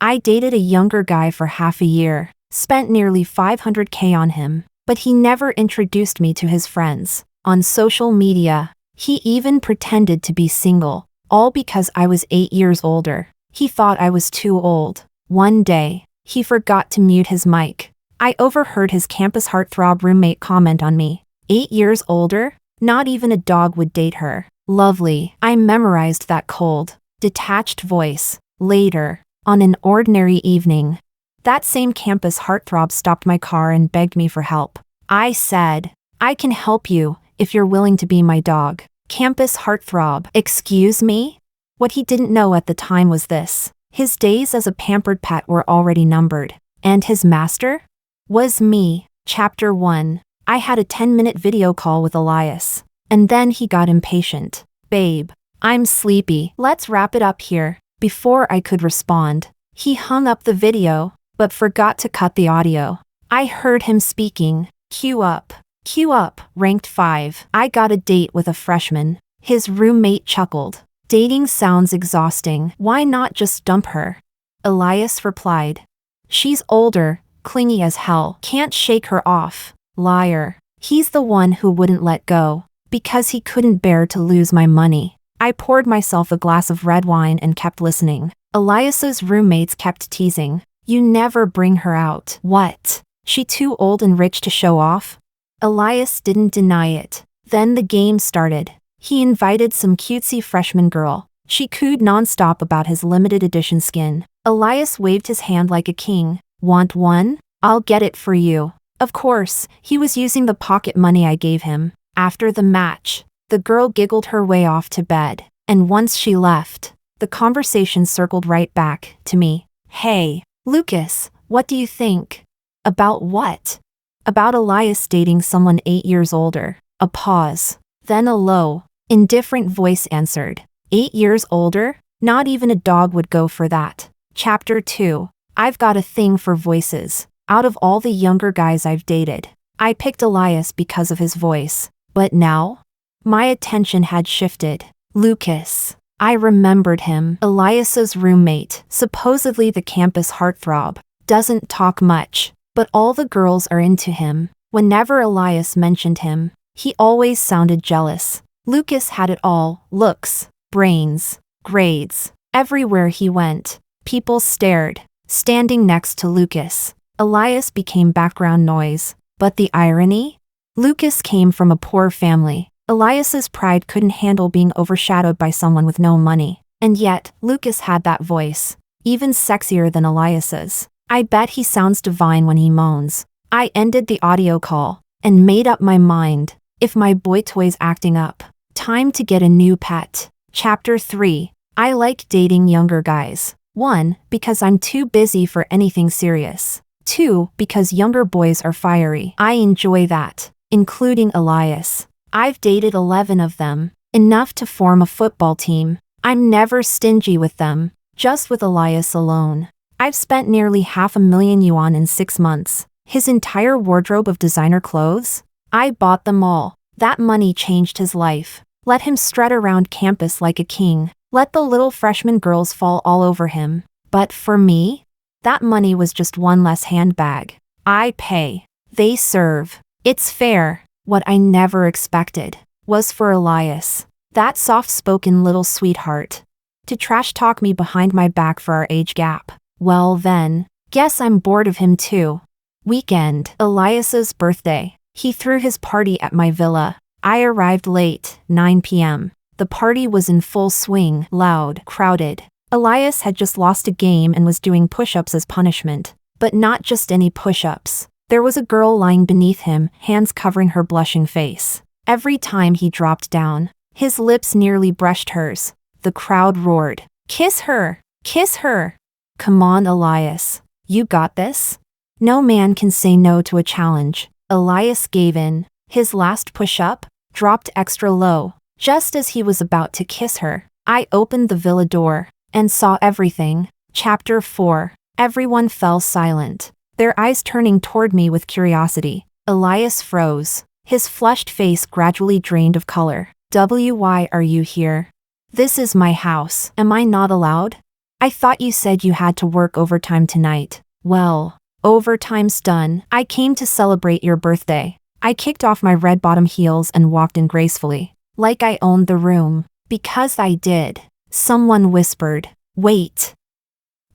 I dated a younger guy for half a year, spent nearly $500K on him, but he never introduced me to his friends. On social media, he even pretended to be single, all because I was 8 years older. He thought I was too old. One day, he forgot to mute his mic. I overheard his campus-heartthrob roommate comment on me. 8 years older? Not even a dog would date her. Lovely. I memorized that cold, detached voice. Later, on an ordinary evening, that same campus-heartthrob stopped my car and begged me for help. I said, "I can help you if you're willing to be my dog." Campus-heartthrob. Excuse me? What he didn't know at the time was this. His days as a pampered pet were already numbered. And his master? Was me. Chapter 1. I had a 10-minute video call with Elias. And then he got impatient. "Babe, I'm sleepy. Let's wrap it up here." Before I could respond, he hung up the video, but forgot to cut the audio. I heard him speaking. Queue up. Queue up. Ranked 5. I got a date with a freshman. His roommate chuckled. "Dating sounds exhausting. Why not just dump her?" Elias replied. "She's older, clingy as hell. Can't shake her off." Liar. He's the one who wouldn't let go, because he couldn't bear to lose my money. I poured myself a glass of red wine and kept listening. Elias's roommates kept teasing. "You never bring her out." What? She too old and rich to show off? Elias didn't deny it. Then the game started. He invited some cutesy freshman girl. She cooed nonstop about his limited edition skin. Elias waved his hand like a king. "Want one? I'll get it for you." Of course, he was using the pocket money I gave him. After the match, the girl giggled her way off to bed. And once she left, the conversation circled right back to me. "Hey, Lucas, what do you think?" "About what?" "About Elias dating someone 8 years older." A pause. Then a low, indifferent voice answered. 8 years older? Not even a dog would go for that. Chapter 2. I've got a thing for voices. Out of all the younger guys I've dated, I picked Elias because of his voice. But now, my attention had shifted. Lucas. I remembered him. Elias's roommate, supposedly the campus heartthrob, doesn't talk much, but all the girls are into him. Whenever Elias mentioned him, he always sounded jealous. Lucas had it all: looks, brains, grades. Everywhere he went, people stared. Standing next to Lucas, Elias became background noise. But the irony? Lucas came from a poor family. Elias's pride couldn't handle being overshadowed by someone with no money. And yet, Lucas had that voice, even sexier than Elias's. I bet he sounds divine when he moans. I ended the audio call and made up my mind. If my boy toy's acting up, time to get a new pet. Chapter 3. I like dating younger guys. 1. Because I'm too busy for anything serious. 2. Because younger boys are fiery. I enjoy that, including Elias. I've dated 11 of them, enough to form a football team. I'm never stingy with them, just with Elias alone. I've spent nearly $500,000 in 6 months. His entire wardrobe of designer clothes? I bought them all. That money changed his life. Let him strut around campus like a king. Let the little freshman girls fall all over him. But for me, that money was just one less handbag. I pay. They serve. It's fair. What I never expected was for Elias, that soft-spoken little sweetheart, to trash-talk me behind my back for our age gap. Well then, guess I'm bored of him too. Weekend. Elias's birthday. He threw his party at my villa. I arrived late, 9 p.m. The party was in full swing, loud, crowded. Elias had just lost a game and was doing push-ups as punishment. But not just any push-ups. There was a girl lying beneath him, hands covering her blushing face. Every time he dropped down, his lips nearly brushed hers. The crowd roared, "Kiss her! Kiss her!" Come on, Elias. You got this? No man can say no to a challenge. Elias gave in. His last push-up dropped extra low. Just as he was about to kiss her, I opened the villa door and saw everything. Chapter 4. Everyone fell silent, their eyes turning toward me with curiosity. Elias froze. His flushed face gradually drained of color. "Why are you here?" "This is my house. Am I not allowed?" I thought you said you had to work overtime tonight. Well, overtime's done. I came to celebrate your birthday. I kicked off my red-bottom heels and walked in gracefully, like I owned the room. Because I did. Someone whispered, "Wait.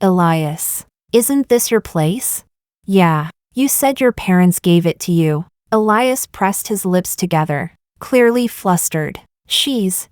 Elias, isn't this your place?" "Yeah, you said your parents gave it to you." Elias pressed his lips together, clearly flustered. She's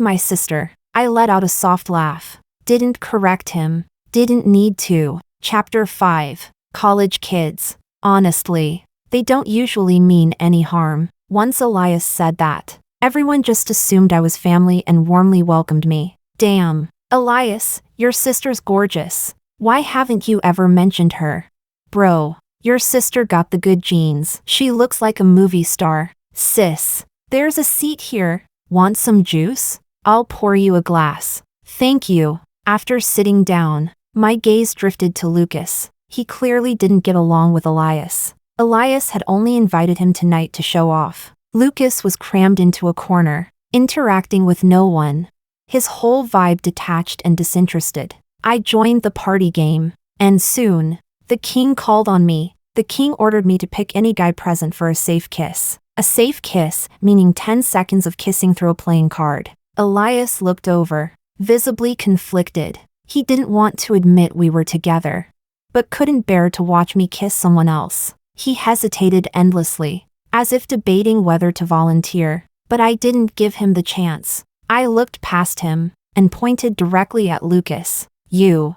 my sister." I let out a soft laugh. Didn't correct him. Didn't need to. Chapter 5. College kids. Honestly, they don't usually mean any harm. Once Elias said that, everyone just assumed I was family and warmly welcomed me. Damn. Elias, your sister's gorgeous. Why haven't you ever mentioned her? Bro, your sister got the good genes. She looks like a movie star. Sis, there's a seat here. Want some juice? I'll pour you a glass. Thank you. After sitting down, my gaze drifted to Lucas. He clearly didn't get along with Elias. Elias had only invited him tonight to show off. Lucas was crammed into a corner, interacting with no one. His whole vibe detached and disinterested. I joined the party game, and soon, the king called on me. The king ordered me to pick any guy present for a safe kiss. A safe kiss, meaning 10 seconds of kissing through a playing card. Elias looked over, visibly conflicted. He didn't want to admit we were together, but couldn't bear to watch me kiss someone else. He hesitated endlessly, as if debating whether to volunteer, but I didn't give him the chance. I looked past him and pointed directly at Lucas.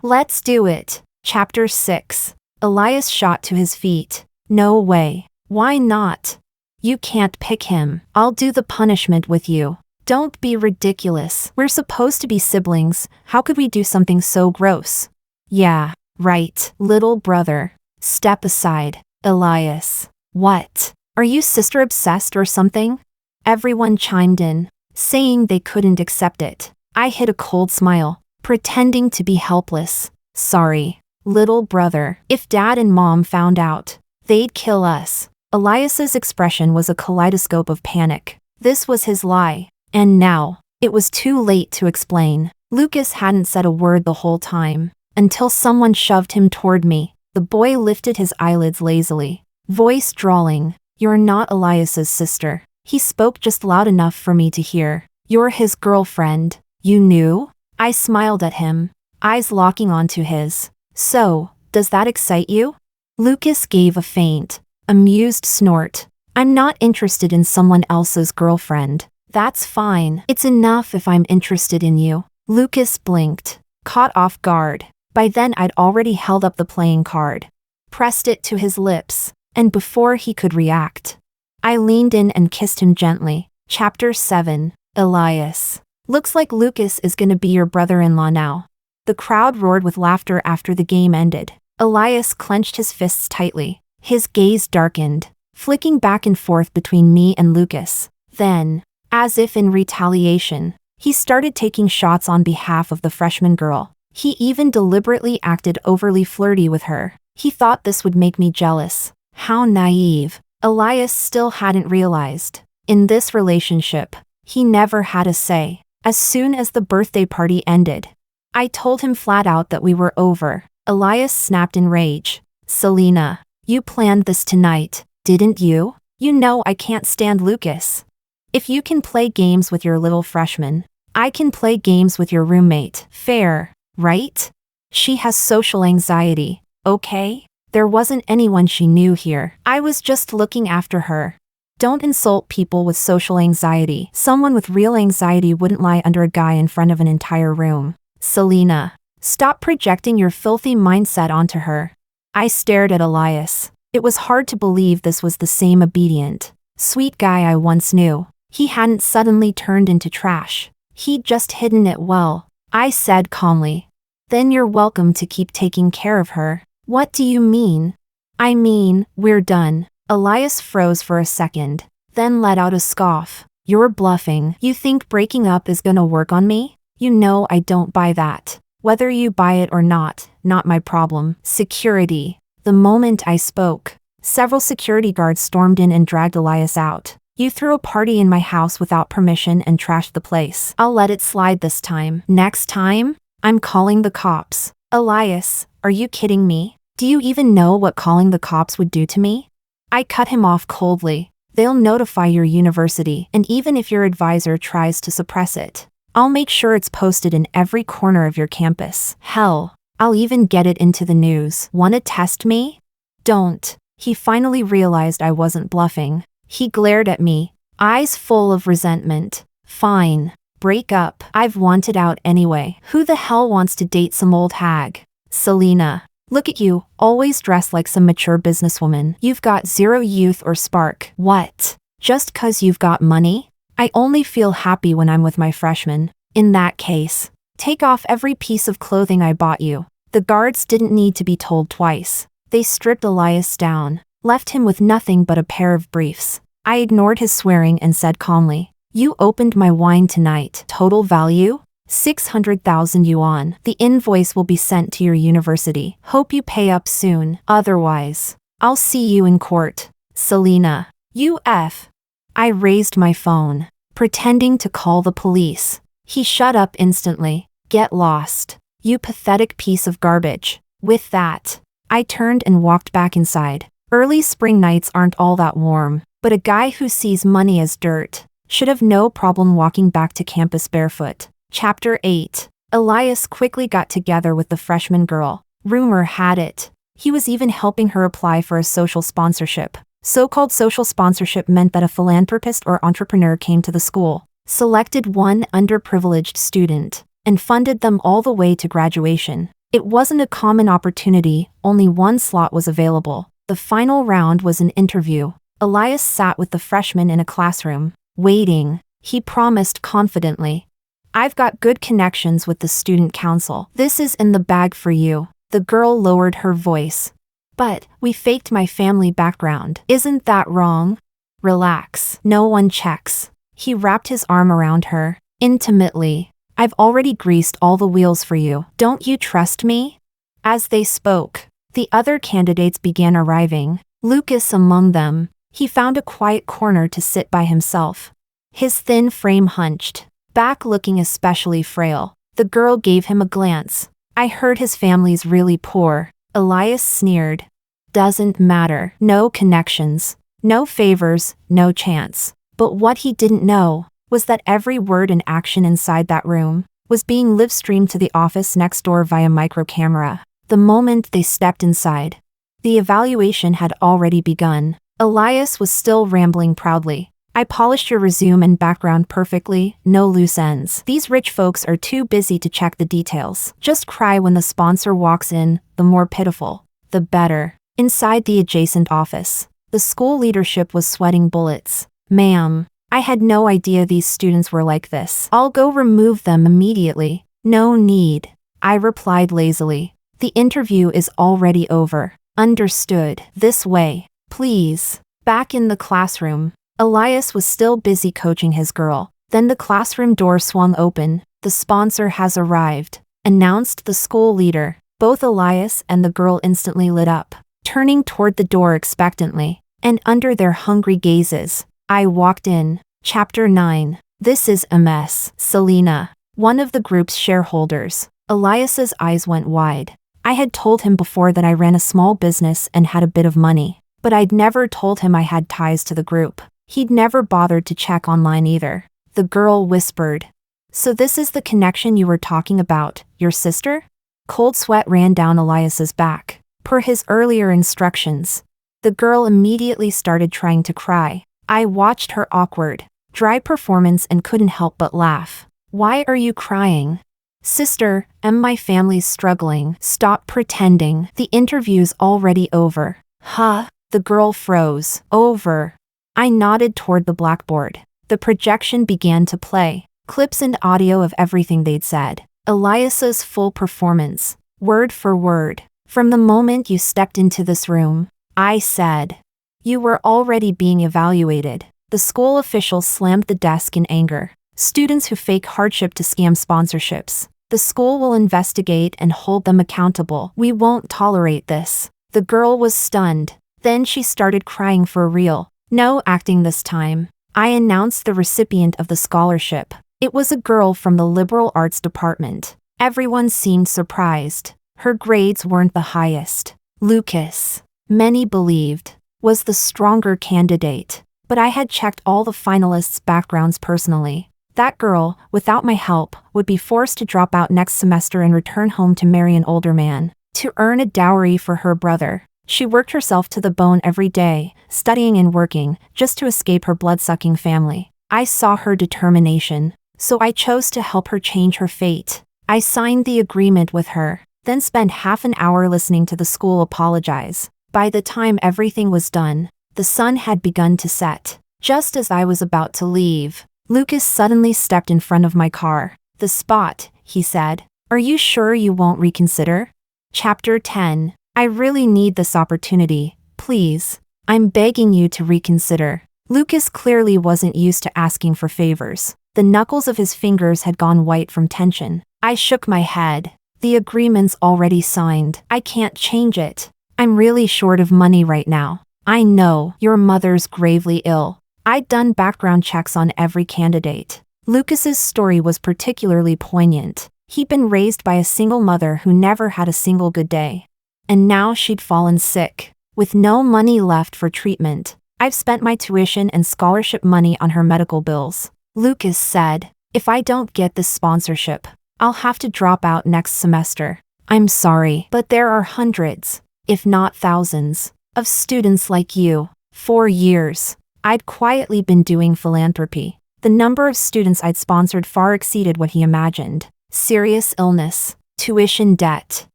Let's do it. Chapter 6. Elias shot to his feet. No way. Why not? You can't pick him. I'll do the punishment with you. Don't be ridiculous. We're supposed to be siblings. How could we do something so gross? Yeah, right. Little brother. Step aside. Elias. What? Are you sister obsessed or something? Everyone chimed in, saying they couldn't accept it. I hid a cold smile, pretending to be helpless. Sorry, little brother. If dad and mom found out, they'd kill us. Elias's expression was a kaleidoscope of panic. This was his lie. And now, it was too late to explain. Lucas hadn't said a word the whole time, until someone shoved him toward me. The boy lifted his eyelids lazily, voice drawling. You're not Elias's sister. He spoke just loud enough for me to hear. You're his girlfriend. You knew? I smiled at him, eyes locking onto his. So, does that excite you? Lucas gave a faint, amused snort. I'm not interested in someone else's girlfriend. That's fine. It's enough if I'm interested in you. Lucas blinked, caught off guard. By then I'd already held up the playing card, pressed it to his lips, and before he could react, I leaned in and kissed him gently. Chapter 7. Elias. Looks like Lucas is gonna be your brother-in-law now. The crowd roared with laughter after the game ended. Elias clenched his fists tightly. His gaze darkened, flicking back and forth between me and Lucas. Then, as if in retaliation, he started taking shots on behalf of the freshman girl. He even deliberately acted overly flirty with her. He thought this would make me jealous. How naive. Elias still hadn't realized. In this relationship, he never had a say. As soon as the birthday party ended, I told him flat out that we were over. Elias snapped in rage. Selena, you planned this tonight, didn't you? You know I can't stand Lucas. If you can play games with your little freshman, I can play games with your roommate. Fair, right? She has social anxiety, okay? There wasn't anyone she knew here. I was just looking after her. Don't insult people with social anxiety. Someone with real anxiety wouldn't lie under a guy in front of an entire room. Selena, stop projecting your filthy mindset onto her. I stared at Elias. It was hard to believe this was the same obedient, sweet guy I once knew. He hadn't suddenly turned into trash. He'd just hidden it well. I said calmly. Then you're welcome to keep taking care of her. What do you mean? I mean, we're done. Elias froze for a second, then let out a scoff. You're bluffing. You think breaking up is gonna work on me? You know I don't buy that. Whether you buy it or not my problem. Security. The moment I spoke, several security guards stormed in and dragged Elias out. You threw a party in my house without permission and trashed the place. I'll let it slide this time. Next time, I'm calling the cops. Elias, are you kidding me? Do you even know what calling the cops would do to me? I cut him off coldly. They'll notify your university, and even if your advisor tries to suppress it, I'll make sure it's posted in every corner of your campus. Hell, I'll even get it into the news. Wanna test me? Don't. He finally realized I wasn't bluffing. He glared at me, eyes full of resentment. Fine. Break up. I've wanted out anyway. Who the hell wants to date some old hag? Selena. Look at you, always dressed like some mature businesswoman. You've got zero youth or spark. What? Just 'cause you've got money? I only feel happy when I'm with my freshmen. In that case, take off every piece of clothing I bought you. The guards didn't need to be told twice. They stripped Elias down, left him with nothing but a pair of briefs. I ignored his swearing and said calmly, "You opened my wine tonight. Total value? 600,000 yuan. The invoice will be sent to your university. Hope you pay up soon. Otherwise, I'll see you in court." Selena. UF. I raised my phone, pretending to call the police. He shut up instantly. Get lost. You pathetic piece of garbage. With that, I turned and walked back inside. Early spring nights aren't all that warm, but a guy who sees money as dirt should have no problem walking back to campus barefoot. Chapter 8. Elias quickly got together with the freshman girl. Rumor had it he was even helping her apply for a social sponsorship. So-called social sponsorship meant that a philanthropist or entrepreneur came to the school, selected one underprivileged student, and funded them all the way to graduation. It wasn't a common opportunity, only one slot was available. The final round was an interview. Elias sat with the freshman in a classroom, waiting. He promised confidently, "I've got good connections with the student council. This is in the bag for you." The girl lowered her voice. "But we faked my family background. Isn't that wrong?" "Relax. No one checks." He wrapped his arm around her, intimately. "I've already greased all the wheels for you. Don't you trust me?" As they spoke, the other candidates began arriving, Lucas among them. He found a quiet corner to sit by himself, his thin frame hunched back, looking especially frail. The girl gave him a glance. "I heard his family's really poor." Elias sneered. "Doesn't matter. No connections, no favors, no chance." But what he didn't know was that every word and action inside that room was being live-streamed to the office next door via micro-camera. The moment they stepped inside, the evaluation had already begun. Elias was still rambling proudly. "I polished your resume and background perfectly, no loose ends. These rich folks are too busy to check the details. Just cry when the sponsor walks in, the more pitiful, the better." Inside the adjacent office, the school leadership was sweating bullets. "Ma'am, I had no idea these students were like this. I'll go remove them immediately." "No need," I replied lazily. "The interview is already over." "Understood. This way, please." Back in the classroom, Elias was still busy coaching his girl. Then the classroom door swung open. "The sponsor has arrived," announced the school leader. Both Elias and the girl instantly lit up, turning toward the door expectantly, and under their hungry gazes, I walked in. Chapter 9. This is a mess. Selena, one of the group's shareholders. Elias's eyes went wide. I had told him before that I ran a small business and had a bit of money, but I'd never told him I had ties to the group. He'd never bothered to check online either. The girl whispered, "So this is the connection you were talking about, your sister?" Cold sweat ran down Elias's back, per his earlier instructions. The girl immediately started trying to cry. I watched her awkward, dry performance and couldn't help but laugh. "Why are you crying?" "Sister, my family's struggling." "Stop pretending. The interview's already over." "Huh?" The girl froze. "Over." I nodded toward the blackboard. The projection began to play, clips and audio of everything they'd said. Elias's full performance, word for word. "From the moment you stepped into this room," I said, "you were already being evaluated." The school official slammed the desk in anger. "Students who fake hardship to scam sponsorships. The school will investigate and hold them accountable. We won't tolerate this." The girl was stunned. Then she started crying for real. No acting this time. I announced the recipient of the scholarship. It was a girl from the liberal arts department. Everyone seemed surprised. Her grades weren't the highest. Lucas, many believed, was the stronger candidate. But I had checked all the finalists' backgrounds personally. That girl, without my help, would be forced to drop out next semester and return home to marry an older man, to earn a dowry for her brother. She worked herself to the bone every day, studying and working, just to escape her blood-sucking family. I saw her determination, so I chose to help her change her fate. I signed the agreement with her, then spent half an hour listening to the school apologize. By the time everything was done, the sun had begun to set. Just as I was about to leave, Lucas suddenly stepped in front of my car. "The spot," he said. "Are you sure you won't reconsider?" Chapter 10. I really need this opportunity, please. I'm begging you to reconsider. Lucas clearly wasn't used to asking for favors. The knuckles of his fingers had gone white from tension. I shook my head. The agreement's already signed. I can't change it. I'm really short of money right now. I know your mother's gravely ill. I'd done background checks on every candidate. Lucas's story was particularly poignant. He'd been raised by a single mother who never had a single good day. And now she'd fallen sick, with no money left for treatment. I've spent my tuition and scholarship money on her medical bills. Lucas said, if I don't get this sponsorship, I'll have to drop out next semester. I'm sorry, but there are hundreds, if not thousands, of students like you. 4 years, I'd quietly been doing philanthropy. The number of students I'd sponsored far exceeded what he imagined. Serious illness, tuition debt,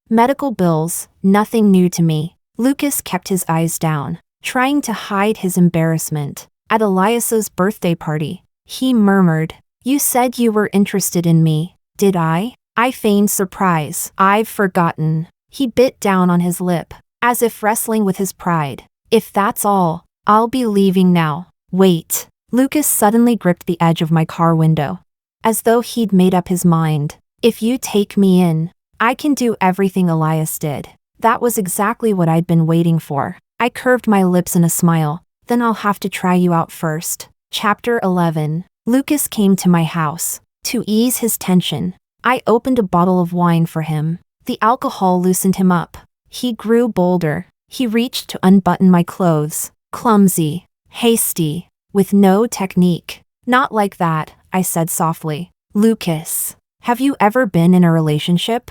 medical bills, nothing new to me. Lucas kept his eyes down, trying to hide his embarrassment. At Elias's birthday party, he murmured, "You said you were interested in me, did I?" I feigned surprise. "I've forgotten." He bit down on his lip, as if wrestling with his pride. "If that's all, I'll be leaving now." Wait. Lucas suddenly gripped the edge of my car window, as though he'd made up his mind. "If you take me in, I can do everything Elias did." That was exactly what I'd been waiting for. I curved my lips in a smile. "Then I'll have to try you out first." Chapter 11. Lucas came to my house. To ease his tension, I opened a bottle of wine for him. The alcohol loosened him up. He grew bolder. He reached to unbutton my clothes. Clumsy, hasty, with no technique. "Not like that," I said softly. "Lucas, have you ever been in a relationship?"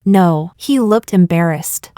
"No." He looked embarrassed.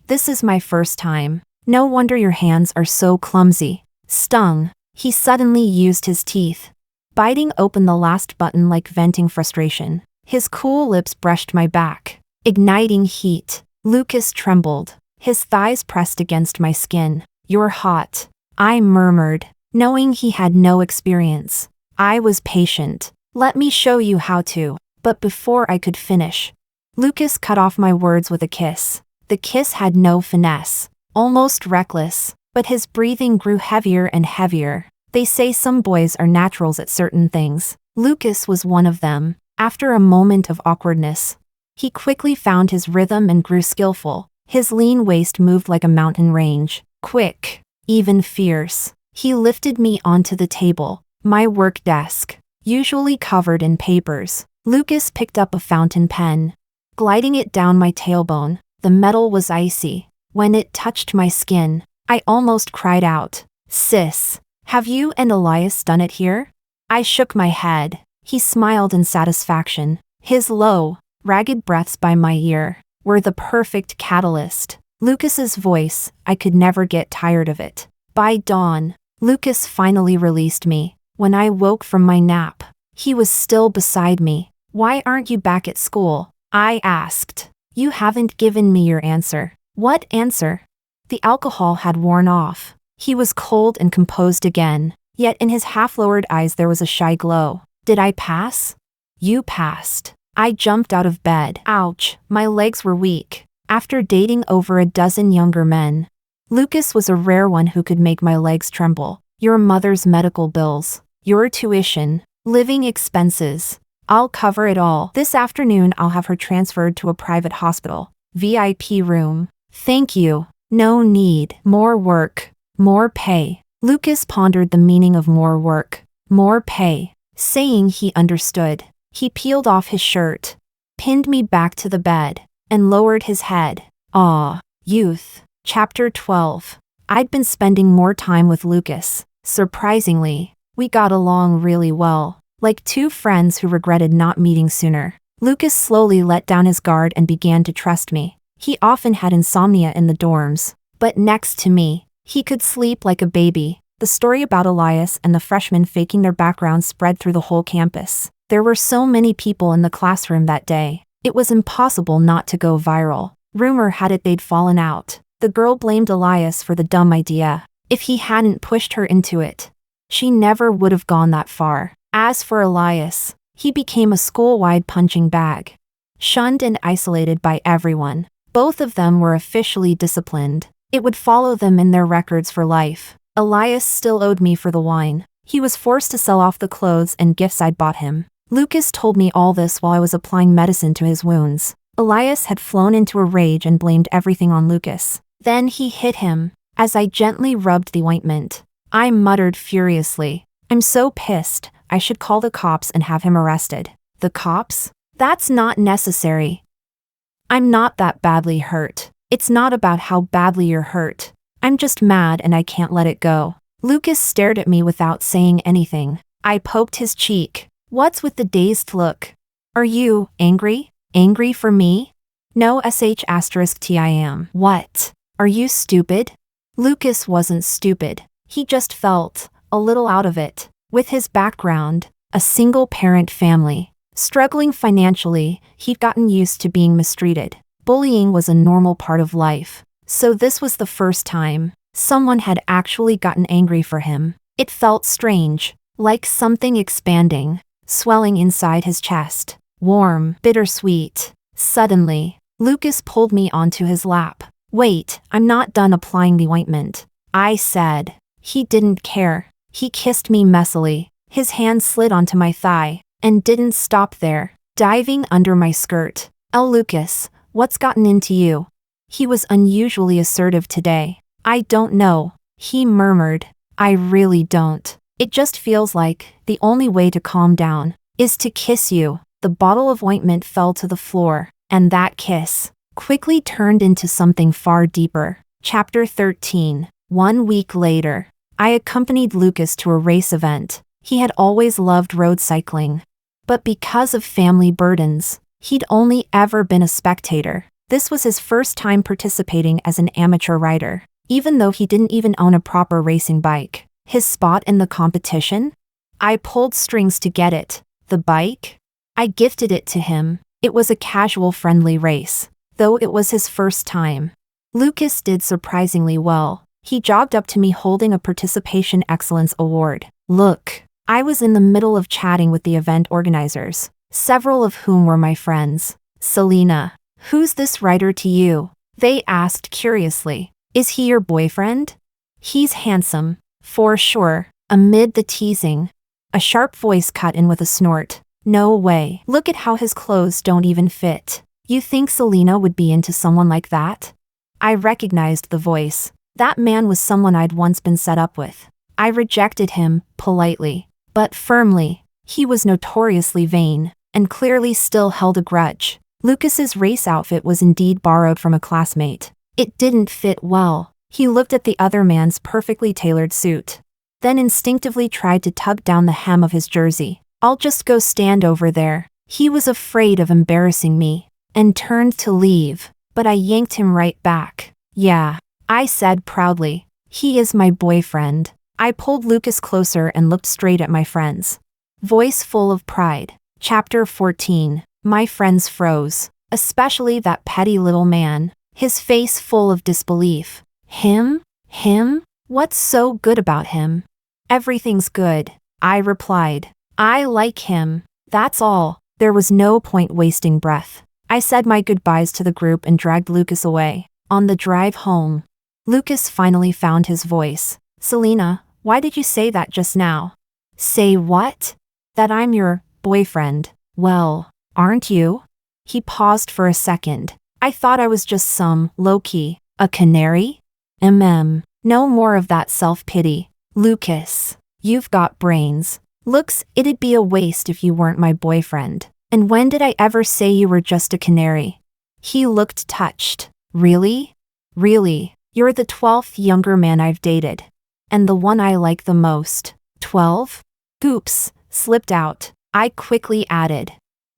This is my first time." "No wonder your hands are so clumsy." Stung. He suddenly used his teeth, biting open the last button like venting frustration. His cool lips brushed my back, igniting heat. Lucas trembled. His thighs pressed against my skin. "You're hot," I murmured, knowing he had no experience. I was patient. "Let me show you how to." But before I could finish, Lucas cut off my words with a kiss. The kiss had no finesse, almost reckless, but his breathing grew heavier and heavier. They say some boys are naturals at certain things. Lucas was one of them. After a moment of awkwardness, he quickly found his rhythm and grew skillful. His lean waist moved like a mountain range, quick, even fierce. He lifted me onto the table, my work desk, usually covered in papers. Lucas picked up a fountain pen, gliding it down my tailbone. The metal was icy. When it touched my skin, I almost cried out, "Sis, have you and Elias done it here?" I shook my head. He smiled in satisfaction. His low, ragged breaths by my ear were the perfect catalyst. Lucas's voice, I could never get tired of it. By dawn, Lucas finally released me. When I woke from my nap, he was still beside me. "Why aren't you back at school?" I asked. "You haven't given me your answer." "What answer?" The alcohol had worn off. He was cold and composed again, yet in his half-lowered eyes there was a shy glow. "Did I pass?" "You passed." I jumped out of bed. Ouch, my legs were weak. After dating over a dozen younger men, Lucas was a rare one who could make my legs tremble. "Your mother's medical bills, your tuition, living expenses. I'll cover it all. This afternoon I'll have her transferred to a private hospital. VIP room." "Thank you. No need." "More work, more pay." Lucas pondered the meaning of more work, more pay, saying he understood. He peeled off his shirt, pinned me back to the bed, and lowered his head. Aw, youth. Chapter 12. I'd been spending more time with Lucas. Surprisingly, we got along really well, like two friends who regretted not meeting sooner. Lucas slowly let down his guard and began to trust me. He often had insomnia in the dorms, but next to me, he could sleep like a baby. The story about Elias and the freshmen faking their backgrounds spread through the whole campus. There were so many people in the classroom that day. It was impossible not to go viral. Rumor had it they'd fallen out. The girl blamed Elias for the dumb idea. If he hadn't pushed her into it, she never would have gone that far. As for Elias, he became a school-wide punching bag. Shunned and isolated by everyone. Both of them were officially disciplined. It would follow them in their records for life. Elias still owed me for the wine. He was forced to sell off the clothes and gifts I'd bought him. Lucas told me all this while I was applying medicine to his wounds. Elias had flown into a rage and blamed everything on Lucas. Then he hit him, as I gently rubbed the ointment. I muttered furiously, "I'm so pissed, I should call the cops and have him arrested." The cops? That's not necessary. I'm not that badly hurt. It's not about how badly you're hurt. I'm just mad and I can't let it go. Lucas stared at me without saying anything. I poked his cheek. What's with the dazed look? Are you angry? Angry for me? No **TIM. What? Are you stupid? Lucas wasn't stupid. He just felt a little out of it. With his background, a single-parent family, struggling financially, he'd gotten used to being mistreated. Bullying was a normal part of life. So this was the first time someone had actually gotten angry for him. It felt strange, like something expanding, swelling inside his chest. Warm, bittersweet. Suddenly, Lucas pulled me onto his lap. Wait, I'm not done applying the ointment, I said. He didn't care. He kissed me messily. His hand slid onto my thigh, and didn't stop there, diving under my skirt. Lucas, what's gotten into you? He was unusually assertive today. I don't know, he murmured. I really don't. It just feels like the only way to calm down is to kiss you. The bottle of ointment fell to the floor, and that kiss quickly turned into something far deeper. Chapter 13. 1 week later, I accompanied Lucas to a race event. He had always loved road cycling, but because of family burdens, he'd only ever been a spectator. This was his first time participating as an amateur rider, even though he didn't even own a proper racing bike. His spot in the competition? I pulled strings to get it. The bike? I gifted it to him. It was a casual, friendly race, though it was his first time. Lucas did surprisingly well. He jogged up to me holding a Participation Excellence Award. Look, I was in the middle of chatting with the event organizers, several of whom were my friends. Selena, who's this rider to you? They asked curiously. Is he your boyfriend? He's handsome, for sure. Amid the teasing, a sharp voice cut in with a snort. No way. Look at how his clothes don't even fit. You think Selena would be into someone like that? I recognized the voice. That man was someone I'd once been set up with. I rejected him, politely, but firmly. He was notoriously vain, and clearly still held a grudge. Lucas's race outfit was indeed borrowed from a classmate. It didn't fit well. He looked at the other man's perfectly tailored suit, then instinctively tried to tug down the hem of his jersey. I'll just go stand over there. He was afraid of embarrassing me, and turned to leave, but I yanked him right back. Yeah, I said proudly. He is my boyfriend. I pulled Lucas closer and looked straight at my friends. Voice full of pride. Chapter 14. My friends froze, especially that petty little man, his face full of disbelief. Him? Him? What's so good about him? Everything's good, I replied. I like him. That's all. There was no point wasting breath. I said my goodbyes to the group and dragged Lucas away. On the drive home, Lucas finally found his voice. Selena, why did you say that just now? Say what? That I'm your boyfriend. Well, aren't you? He paused for a second. I thought I was just some low-key, a canary? No more of that self-pity. Lucas, you've got brains. Looks, it'd be a waste if you weren't my boyfriend. And when did I ever say you were just a canary? He looked touched. Really? Really? You're the 12th younger man I've dated. And the one I like the most. 12? Oops, slipped out. I quickly added.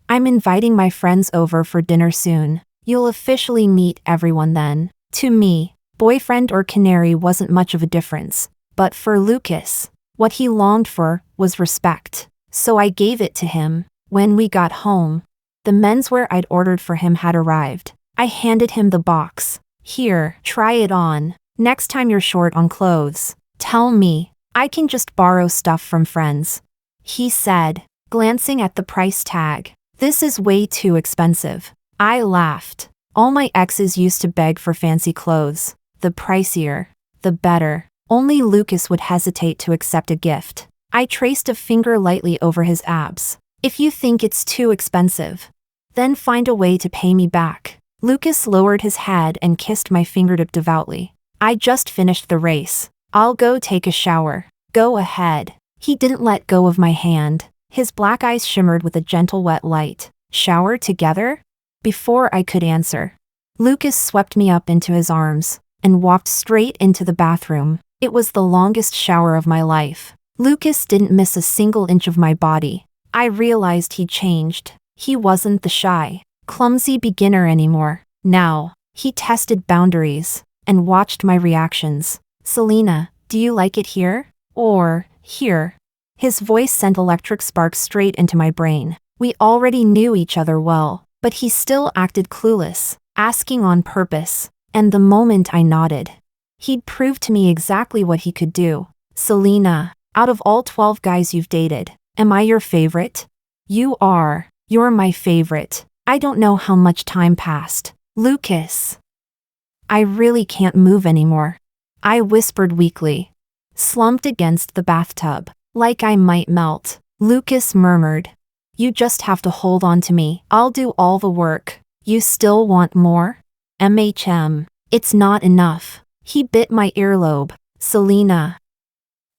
I'm inviting my friends over for dinner soon. You'll officially meet everyone then. To me, boyfriend or canary wasn't much of a difference. But for Lucas, what he longed for was respect. So I gave it to him. When we got home, the menswear I'd ordered for him had arrived. I handed him the box. Here, try it on. Next time you're short on clothes, tell me. I can just borrow stuff from friends. He said, glancing at the price tag. This is way too expensive. I laughed. All my exes used to beg for fancy clothes. The pricier, the better. Only Lucas would hesitate to accept a gift. I traced a finger lightly over his abs. If you think it's too expensive, then find a way to pay me back. Lucas lowered his head and kissed my fingertip devoutly. I just finished the race. I'll go take a shower. Go ahead. He didn't let go of my hand. His black eyes shimmered with a gentle wet light. Shower together? Before I could answer, Lucas swept me up into his arms and walked straight into the bathroom. It was the longest shower of my life. Lucas didn't miss a single inch of my body. I realized he'd changed. He wasn't the shy, clumsy beginner anymore. Now, he tested boundaries and watched my reactions. Selena, do you like it here? Or, here? His voice sent electric sparks straight into my brain. We already knew each other well, but he still acted clueless, asking on purpose. And the moment I nodded, he'd proved to me exactly what he could do. Selena, out of all 12 guys you've dated, am I your favorite? You are. You're my favorite. I don't know how much time passed. Lucas. I really can't move anymore. I whispered weakly, slumped against the bathtub, like I might melt. Lucas murmured, you just have to hold on to me. I'll do all the work. You still want more? It's not enough. He bit my earlobe. Selena.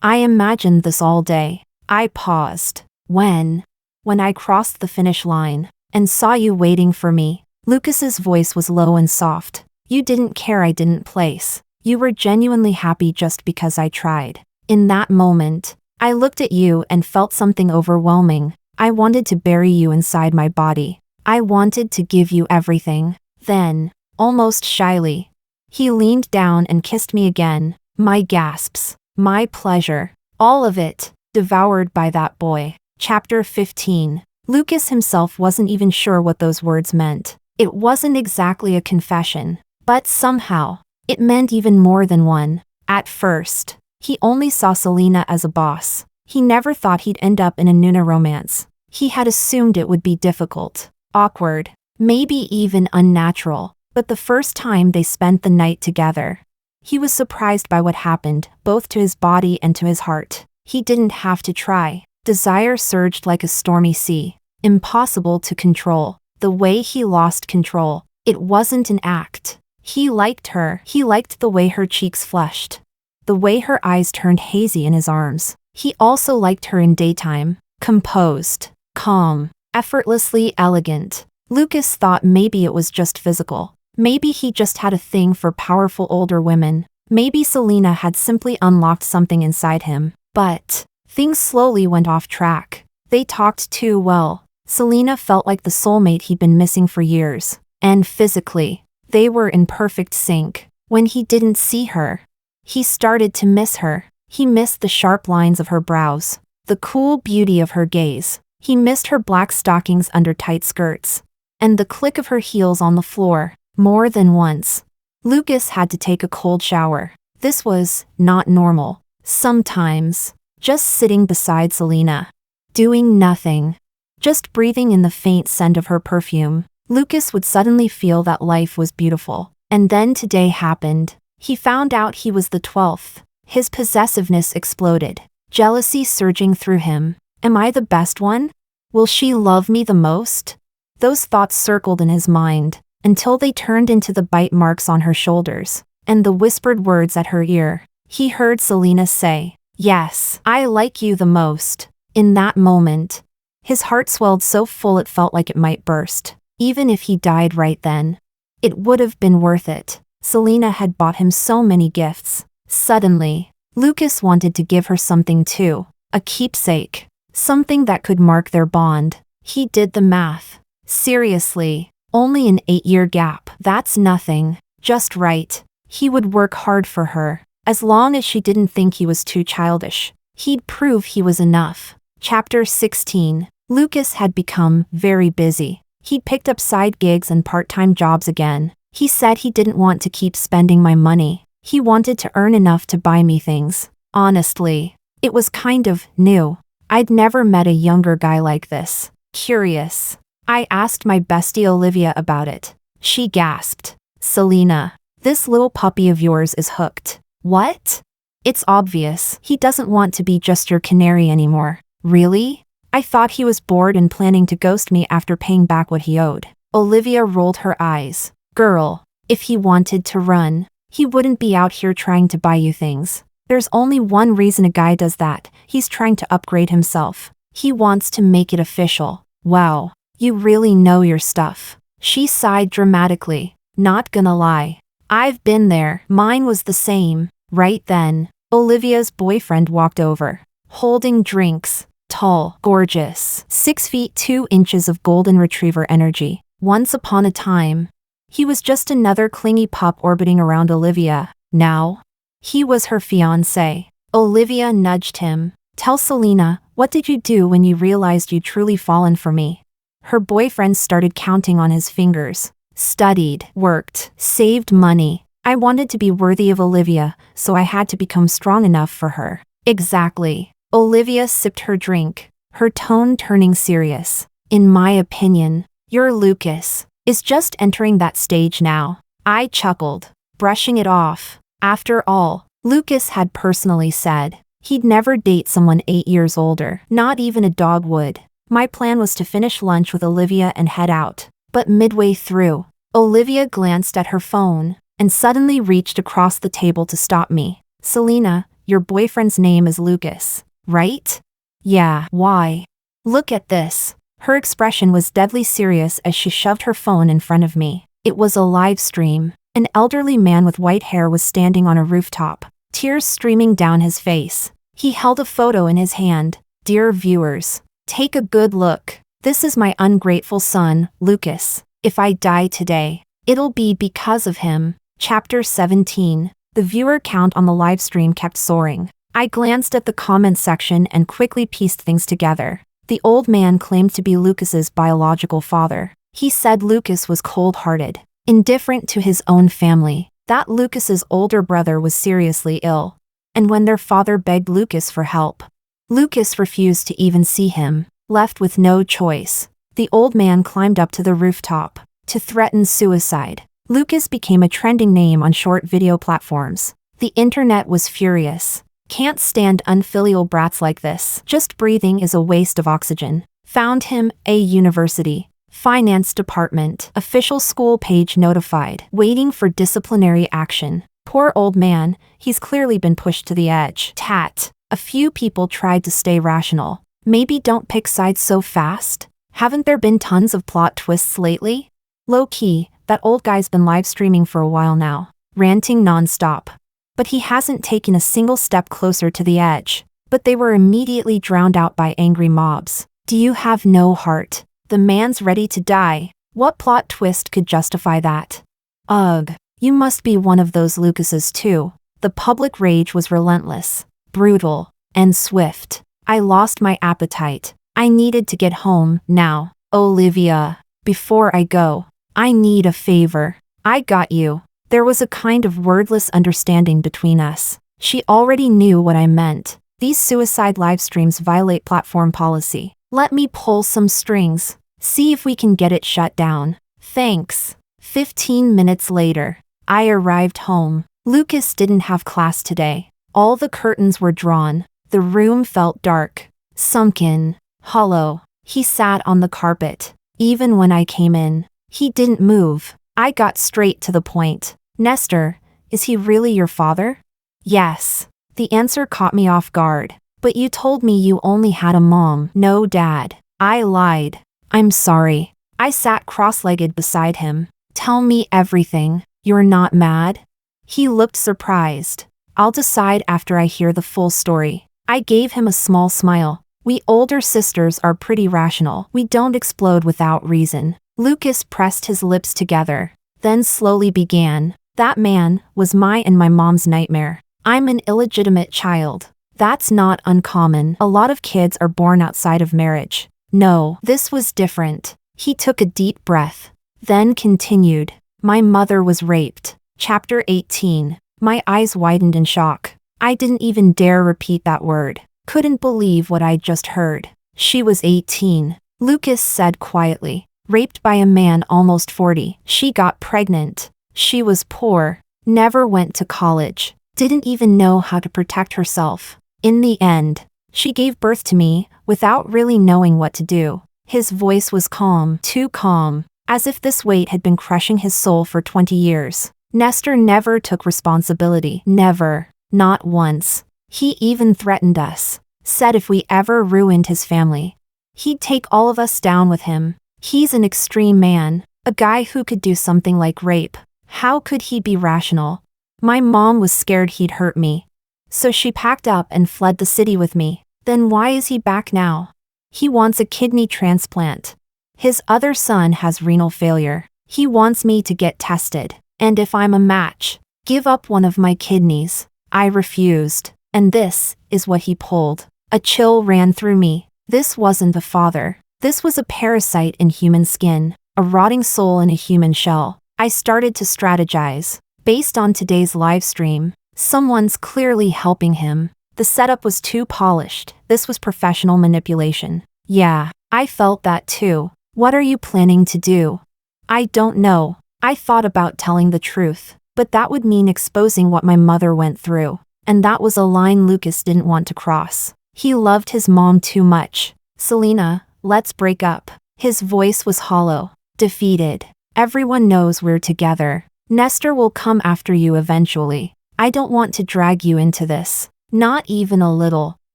I imagined this all day. I paused. When I crossed the finish line and saw you waiting for me. Lucas's voice was low and soft. You didn't care I didn't place. You were genuinely happy just because I tried. In that moment, I looked at you and felt something overwhelming. I wanted to bury you inside my body. I wanted to give you everything. Then, almost shyly, he leaned down and kissed me again. My gasps, my pleasure, all of it, devoured by that boy. Chapter 15. Lucas himself wasn't even sure what those words meant. It wasn't exactly a confession, but somehow, it meant even more than one. At first, he only saw Selena as a boss. He never thought he'd end up in a Nuna romance. He had assumed it would be difficult, awkward, maybe even unnatural. But the first time they spent the night together, he was surprised by what happened, both to his body and to his heart. He didn't have to try. Desire surged like a stormy sea, impossible to control. The way he lost control, it wasn't an act. He liked her. He liked the way her cheeks flushed, the way her eyes turned hazy in his arms. He also liked her in daytime, composed, calm, effortlessly elegant. Lucas thought maybe it was just physical. Maybe he just had a thing for powerful older women. Maybe Selena had simply unlocked something inside him. But things slowly went off track. They talked too well. Selena felt like the soulmate he'd been missing for years. And physically, they were in perfect sync. When he didn't see her, he started to miss her. He missed the sharp lines of her brows, the cool beauty of her gaze. He missed her black stockings under tight skirts, and the click of her heels on the floor. More than once, Lucas had to take a cold shower. This was not normal. Sometimes, just sitting beside Selena, doing nothing, just breathing in the faint scent of her perfume, Lucas would suddenly feel that life was beautiful. And then today happened. He found out he was the 12th. His possessiveness exploded, jealousy surging through him. Am I the best one? Will she love me the most? Those thoughts circled in his mind, until they turned into the bite marks on her shoulders, and the whispered words at her ear. He heard Selena say, "Yes, I like you the most." In that moment, His heart swelled so full it felt like it might burst. Even if he died right then, it would have been worth it. Selena had bought him so many gifts. Suddenly, Lucas wanted to give her something too. A keepsake. Something that could mark their bond. He did the math. Seriously, only an 8-year gap. That's nothing. Just right. He would work hard for her. As long as she didn't think he was too childish, he'd prove he was enough. Chapter 16. Lucas had become very busy. He'd picked up side gigs and part-time jobs again. He said he didn't want to keep spending my money. He wanted to earn enough to buy me things. Honestly, it was kind of new. I'd never met a younger guy like this. Curious. I asked my bestie Olivia about it. She gasped. Selena, this little puppy of yours is hooked. What? It's obvious. He doesn't want to be just your canary anymore. Really? I thought he was bored and planning to ghost me after paying back what he owed. Olivia rolled her eyes. Girl, if he wanted to run, he wouldn't be out here trying to buy you things. There's only one reason a guy does that. He's trying to upgrade himself. He wants to make it official. Wow, you really know your stuff. She sighed dramatically. Not gonna lie. I've been there. Mine was the same. Right then, Olivia's boyfriend walked over, holding drinks. Tall, gorgeous, 6 feet 2 inches of golden retriever energy. Once upon a time, he was just another clingy pup orbiting around Olivia. Now, he was her fiancé. Olivia nudged him. Tell Selena, what did you do when you realized you'd truly fallen for me? Her boyfriend started counting on his fingers. Studied, worked, saved money. I wanted to be worthy of Olivia, so I had to become strong enough for her. Exactly. Olivia sipped her drink, her tone turning serious. In my opinion, your Lucas is just entering that stage now. I chuckled, brushing it off. After all, Lucas had personally said he'd never date someone 8 years older. Not even a dog would. My plan was to finish lunch with Olivia and head out. But midway through, Olivia glanced at her phone and suddenly reached across the table to stop me. Selena, your boyfriend's name is Lucas, right? Yeah, why? Look at this. Her expression was deadly serious as she shoved her phone in front of me. It was a live stream. An elderly man with white hair was standing on a rooftop, tears streaming down his face. He held a photo in his hand. Dear viewers, take a good look. This is my ungrateful son, Lucas. If I die today, it'll be because of him. Chapter 17. The viewer count on the live stream kept soaring. I glanced at the comments section and quickly pieced things together. The old man claimed to be Lucas's biological father. He said Lucas was cold-hearted, indifferent to his own family, that Lucas's older brother was seriously ill. And when their father begged Lucas for help, Lucas refused to even see him. Left with no choice, the old man climbed up to the rooftop to threaten suicide. Lucas became a trending name on short video platforms. The internet was furious. Can't stand unfilial brats like this. Just breathing is a waste of oxygen. Found him, a university. Finance department. Official school page notified. Waiting for disciplinary action. Poor old man, he's clearly been pushed to the edge. Tat. A few people tried to stay rational. Maybe don't pick sides so fast. Haven't there been tons of plot twists lately? Low-key, that old guy's been live streaming for a while now, ranting non-stop. But he hasn't taken a single step closer to the edge. But they were immediately drowned out by angry mobs. Do you have no heart? The man's ready to die. What plot twist could justify that? Ugh, you must be one of those Lucases too. The public rage was relentless, brutal, and swift. I lost my appetite. I needed to get home now. Olivia, before I go, I need a favor. I got you. There was a kind of wordless understanding between us. She already knew what I meant. These suicide live streams violate platform policy. Let me pull some strings. See if we can get it shut down. Thanks. 15 minutes later, I arrived home. Lucas didn't have class today. All the curtains were drawn. The room felt dark, sunken, hollow. He sat on the carpet. Even when I came in, he didn't move. I got straight to the point. Nestor, is he really your father? Yes. The answer caught me off guard. But you told me you only had a mom, no dad. I lied. I'm sorry. I sat cross-legged beside him. Tell me everything. You're not mad? He looked surprised. I'll decide after I hear the full story. I gave him a small smile. We older sisters are pretty rational. We don't explode without reason. Lucas pressed his lips together, then slowly began. That man was my and my mom's nightmare. I'm an illegitimate child. That's not uncommon. A lot of kids are born outside of marriage. No, this was different. He took a deep breath, then continued. My mother was raped. Chapter 18. My eyes widened in shock. I didn't even dare repeat that word. Couldn't believe what I'd just heard. She was 18. Lucas said quietly. Raped by a man almost 40. She got pregnant. She was poor. Never went to college. Didn't even know how to protect herself. In the end, she gave birth to me, without really knowing what to do. His voice was calm, too calm, as if this weight had been crushing his soul for 20 years. Nestor never took responsibility. Never. Not once. He even threatened us. Said if we ever ruined his family, he'd take all of us down with him. He's an extreme man. A guy who could do something like rape. How could he be rational? My mom was scared he'd hurt me. So she packed up and fled the city with me. Then why is he back now? He wants a kidney transplant. His other son has renal failure. He wants me to get tested. And if I'm a match, give up one of my kidneys. I refused. And this is what he pulled. A chill ran through me. This wasn't a father. This was a parasite in human skin. A rotting soul in a human shell. I started to strategize. Based on today's live stream, someone's clearly helping him. The setup was too polished. This was professional manipulation. Yeah, I felt that too. What are you planning to do? I don't know. I thought about telling the truth, but that would mean exposing what my mother went through. And that was a line Lucas didn't want to cross. He loved his mom too much. Selena, let's break up. His voice was hollow, defeated. Everyone knows we're together. Nestor will come after you eventually. I don't want to drag you into this. Not even a little.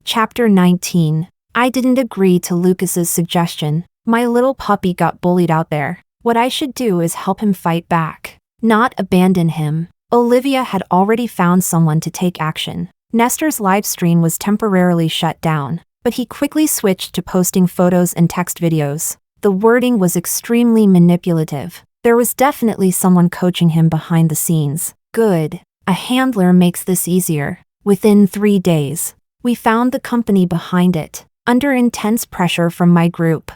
Chapter 19. I didn't agree to Lucas's suggestion. My little puppy got bullied out there. What I should do is help him fight back, not abandon him. Olivia had already found someone to take action. Nestor's live stream was temporarily shut down, but he quickly switched to posting photos and text videos. The wording was extremely manipulative. There was definitely someone coaching him behind the scenes. Good. A handler makes this easier. Within 3 days, we found the company behind it. Under intense pressure from my group,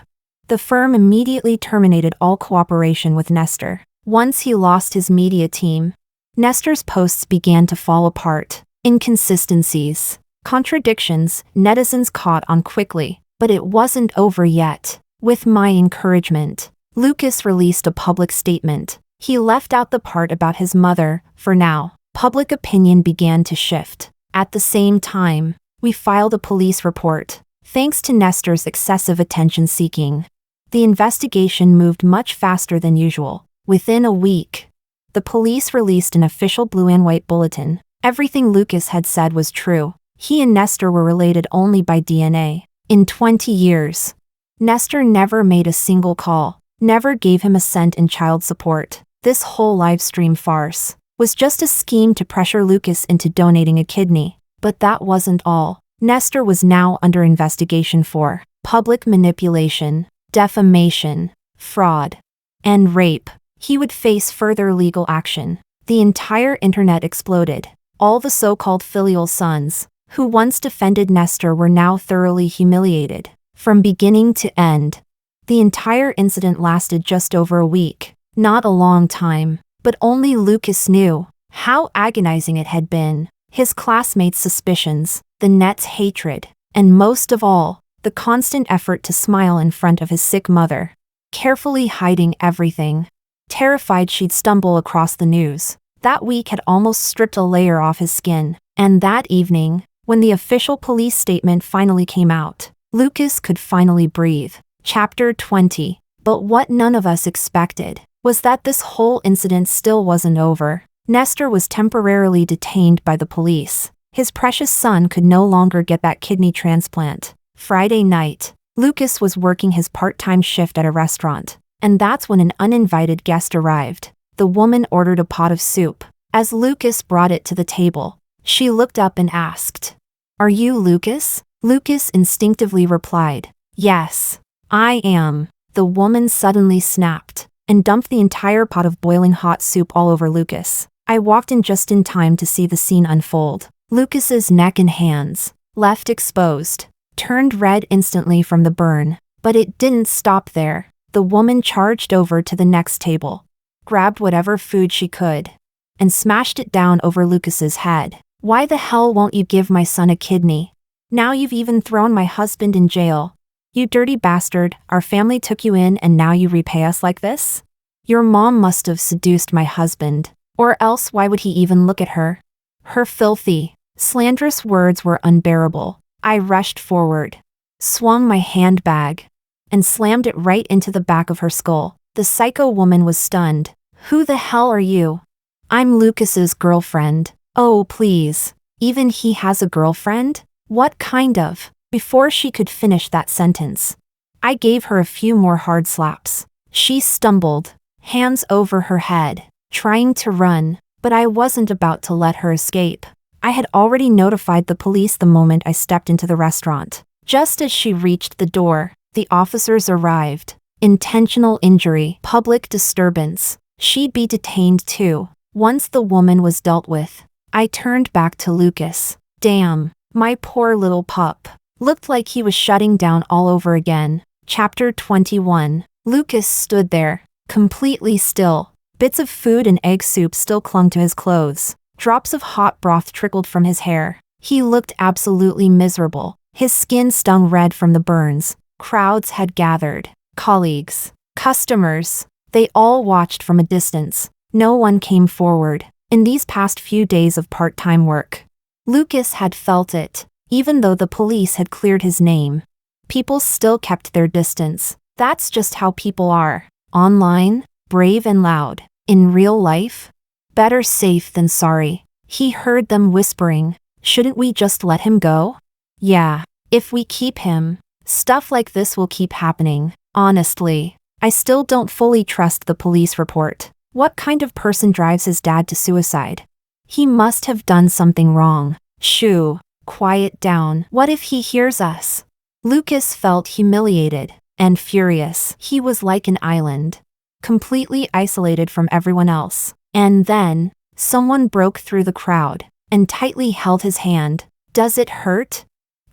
the firm immediately terminated all cooperation with Nestor. Once he lost his media team, Nestor's posts began to fall apart. Inconsistencies, contradictions, netizens caught on quickly. But it wasn't over yet. With my encouragement, Lucas released a public statement. He left out the part about his mother, for now. Public opinion began to shift. At the same time, we filed a police report. Thanks to Nestor's excessive attention-seeking, the investigation moved much faster than usual. Within a week, the police released an official blue and white bulletin. Everything Lucas had said was true. He and Nestor were related only by DNA. In 20 years, Nestor never made a single call, never gave him a cent in child support. This whole livestream farce was just a scheme to pressure Lucas into donating a kidney. But that wasn't all. Nestor was now under investigation for public manipulation, defamation, fraud, and rape. He would face further legal action. The entire internet exploded. All the so-called filial sons, who once defended Nestor, were now thoroughly humiliated. From beginning to end, the entire incident lasted just over a week. Not a long time, but only Lucas knew how agonizing it had been. His classmates' suspicions, the net's hatred, and most of all, the constant effort to smile in front of his sick mother, carefully hiding everything. Terrified she'd stumble across the news. That week had almost stripped a layer off his skin. And that evening, when the official police statement finally came out, Lucas could finally breathe. Chapter 20. But what none of us expected was that this whole incident still wasn't over. Nestor was temporarily detained by the police. His precious son could no longer get that kidney transplant. Friday night, Lucas was working his part-time shift at a restaurant, and that's when an uninvited guest arrived. The woman ordered a pot of soup. As Lucas brought it to the table, she looked up and asked, "Are you Lucas?" Lucas instinctively replied, "Yes, I am." The woman suddenly snapped and dumped the entire pot of boiling hot soup all over Lucas. I walked in just in time to see the scene unfold. Lucas's neck and hands, left exposed, turned red instantly from the burn. But it didn't stop there. The woman charged over to the next table, grabbed whatever food she could, and smashed it down over Lucas's head. "Why the hell won't you give my son a kidney? Now you've even thrown my husband in jail. You dirty bastard, our family took you in and now you repay us like this? Your mom must have seduced my husband, or else why would he even look at her?" Her filthy, slanderous words were unbearable. I rushed forward, swung my handbag, and slammed it right into the back of her skull. The psycho woman was stunned. "Who the hell are you?" "I'm Lucas's girlfriend." "Oh, please. Even he has a girlfriend? What kind of?" Before she could finish that sentence, I gave her a few more hard slaps. She stumbled, hands over her head, trying to run, but I wasn't about to let her escape. I had already notified the police the moment I stepped into the restaurant. Just as she reached the door, the officers arrived. Intentional injury, public disturbance. She'd be detained too. Once the woman was dealt with, I turned back to Lucas. Damn, my poor little pup. Looked like he was shutting down all over again. Chapter 21. Lucas stood there, completely still. Bits of food and egg soup still clung to his clothes. Drops of hot broth trickled from his hair. He looked absolutely miserable. His skin stung red from the burns. Crowds had gathered. Colleagues, customers, they all watched from a distance. No one came forward. In these past few days of part-time work, Lucas had felt it. Even though the police had cleared his name, people still kept their distance. That's just how people are. Online, brave and loud. In real life, better safe than sorry. He heard them whispering, "Shouldn't we just let him go?" "Yeah, if we keep him, stuff like this will keep happening." Honestly, I still don't fully trust the police report. What kind of person drives his dad to suicide? He must have done something wrong. Shoo. Quiet down. What if he hears us? Lucas felt humiliated and furious. He was like an island, completely isolated from everyone else. And then, someone broke through the crowd and tightly held his hand. "Does it hurt?"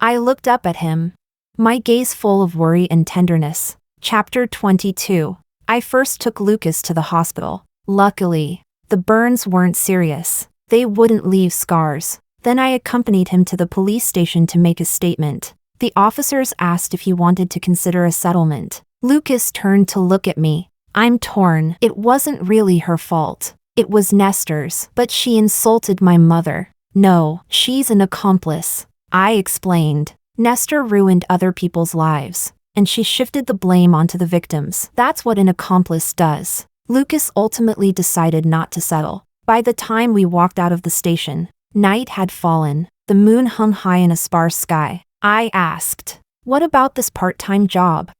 I looked up at him, my gaze full of worry and tenderness. Chapter 22. I first took Lucas to the hospital. Luckily, the burns weren't serious. They wouldn't leave scars. Then I accompanied him to the police station to make a statement. The officers asked if he wanted to consider a settlement. Lucas turned to look at me. I'm torn. It wasn't really her fault. It was Nestor's. But she insulted my mother. No, she's an accomplice. I explained. Nestor ruined other people's lives, and she shifted the blame onto the victims. That's what an accomplice does. Lucas ultimately decided not to settle. By the time we walked out of the station, night had fallen. The moon hung high in a sparse sky. I asked, "What about this part-time job?"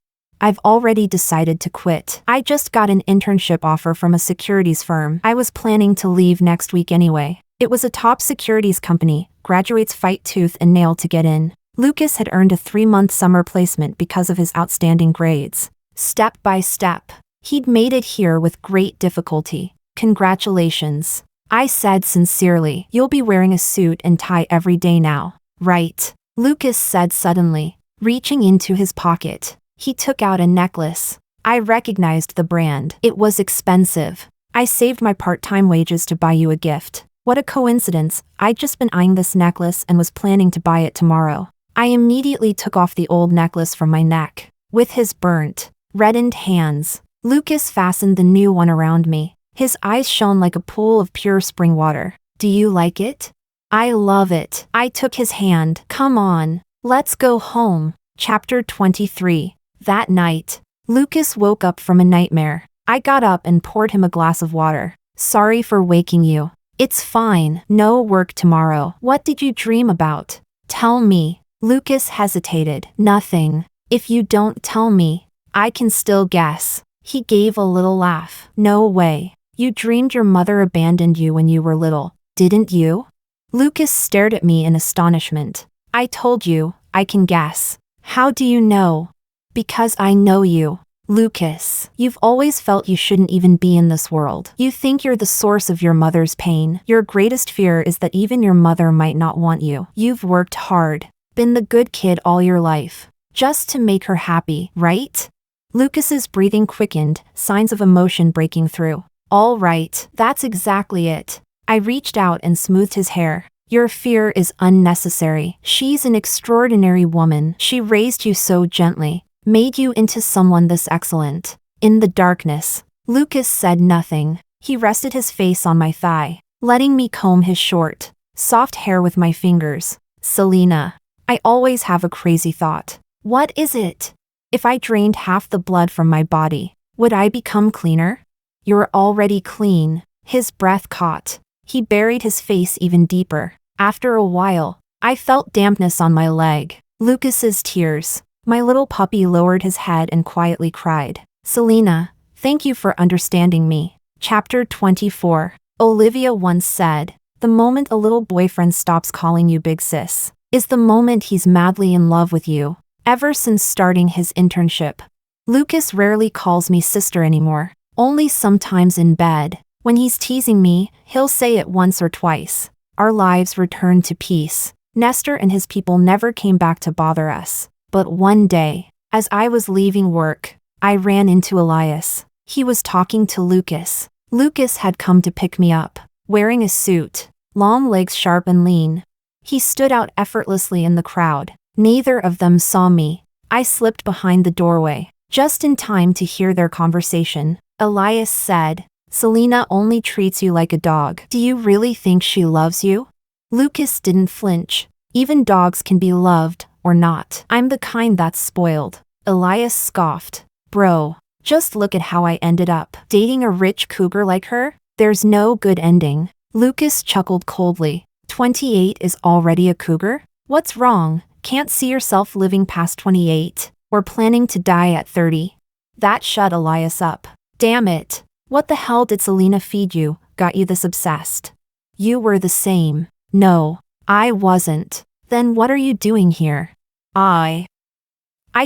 "I've already decided to quit. I just got an internship offer from a securities firm. I was planning to leave next week anyway. It was a top securities company. Graduates fight tooth and nail to get in." Lucas had earned a 3-month summer placement because of his outstanding grades. Step by step, he'd made it here with great difficulty. "Congratulations," I said sincerely. "You'll be wearing a suit and tie every day now, right?" Lucas said suddenly, reaching into his pocket. He took out a necklace. I recognized the brand. It was expensive. "I saved my part-time wages to buy you a gift." What a coincidence. I'd just been eyeing this necklace and was planning to buy it tomorrow. I immediately took off the old necklace from my neck. With his burnt, reddened hands, Lucas fastened the new one around me. His eyes shone like a pool of pure spring water. "Do you like it?" "I love it." I took his hand. "Come on, let's go home." Chapter 23. That night, Lucas woke up from a nightmare. I got up and poured him a glass of water. "Sorry for waking you." "It's fine. No work tomorrow." "What did you dream about? Tell me." Lucas hesitated. "Nothing. If you don't tell me, I can still guess. He gave a little laugh. No way. You dreamed your mother abandoned you when you were little, didn't you? Lucas stared at me in astonishment. I told you, I can guess. How do you know? Because I know you. Lucas, you've always felt you shouldn't even be in this world. You think you're the source of your mother's pain. Your greatest fear is that even your mother might not want you. You've worked hard, been the good kid all your life, just to make her happy, right? Lucas's breathing quickened, signs of emotion breaking through. All right, that's exactly it. I reached out and smoothed his hair. Your fear is unnecessary. She's an extraordinary woman. She raised you so gently, made you into someone this excellent. In the darkness, Lucas said nothing. He rested his face on my thigh, letting me comb his short, soft hair with my fingers. Selena, I always have a crazy thought. What is it? If I drained half the blood from my body, would I become cleaner? You're already clean. His breath caught. He buried his face even deeper. After a while, I felt dampness on my leg. Lucas's tears. My little puppy lowered his head and quietly cried. Selena, thank you for understanding me. Chapter 24. Olivia once said, the moment a little boyfriend stops calling you big sis is the moment he's madly in love with you. Ever since starting his internship, Lucas rarely calls me sister anymore, only sometimes in bed. When he's teasing me, he'll say it once or twice. Our lives returned to peace. Nestor and his people never came back to bother us. But one day, as I was leaving work, I ran into Elias. He was talking to Lucas. Lucas had come to pick me up, wearing a suit, long legs sharp and lean. He stood out effortlessly in the crowd. Neither of them saw me. I slipped behind the doorway, just in time to hear their conversation. Elias said, Selena only treats you like a dog. Do you really think she loves you? Lucas didn't flinch. Even dogs can be loved, or not. I'm the kind that's spoiled. Elias scoffed. Bro, just look at how I ended up. Dating a rich cougar like her? There's no good ending. Lucas chuckled coldly. 28 is already a cougar? What's wrong? Can't see yourself living past 28, or planning to die at 30. That shut Elias up. Damn it. What the hell did Selena feed you, got you this obsessed? You were the same. No, I wasn't. Then what are you doing here? I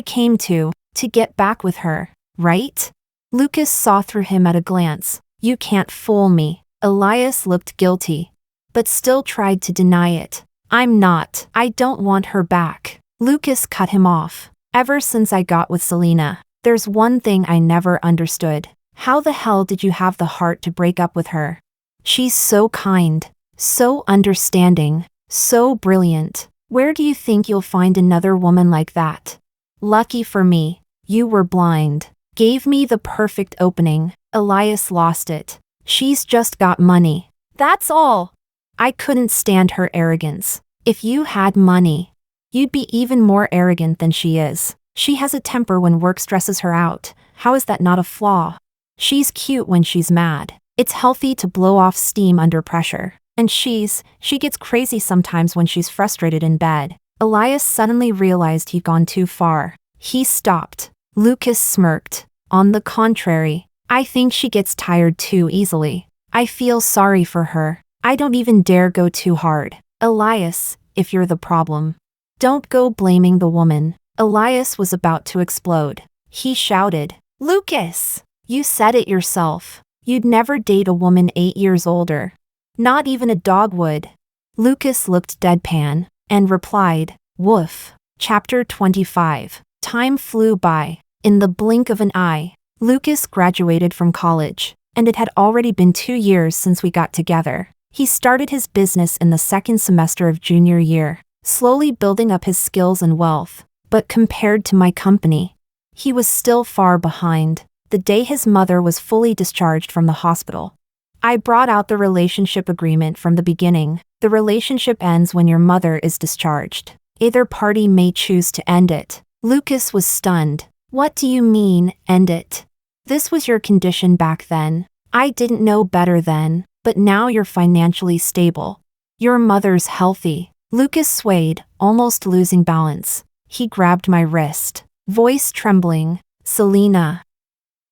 came to get back with her, right? Lucas saw through him at a glance. You can't fool me. Elias looked guilty, but still tried to deny it. I'm not. I don't want her back. Lucas cut him off. Ever since I got with Selena, there's one thing I never understood. How the hell did you have the heart to break up with her? She's so kind, so understanding, so brilliant. Where do you think you'll find another woman like that? Lucky for me, you were blind. Gave me the perfect opening. Elias lost it. She's just got money. That's all. I couldn't stand her arrogance. If you had money, you'd be even more arrogant than she is. She has a temper when work stresses her out. How is that not a flaw? She's cute when she's mad. It's healthy to blow off steam under pressure. And she gets crazy sometimes when she's frustrated in bed. Elias suddenly realized he'd gone too far. He stopped. Lucas smirked. On the contrary, I think she gets tired too easily. I feel sorry for her. I don't even dare go too hard. Elias, if you're the problem, don't go blaming the woman. Elias was about to explode. He shouted, Lucas! You said it yourself. You'd never date a woman 8 years older. Not even a dog would. Lucas looked deadpan and replied, woof. Chapter 25. Time flew by. In the blink of an eye, Lucas graduated from college, and it had already been 2 years since we got together. He started his business in the second semester of junior year, slowly building up his skills and wealth. But compared to my company, he was still far behind. The day his mother was fully discharged from the hospital, I brought out the relationship agreement from the beginning. The relationship ends when your mother is discharged. Either party may choose to end it. Lucas was stunned. What do you mean, end it? This was your condition back then. I didn't know better then, but now you're financially stable. Your mother's healthy. Lucas swayed, almost losing balance. He grabbed my wrist. Voice trembling. Selena.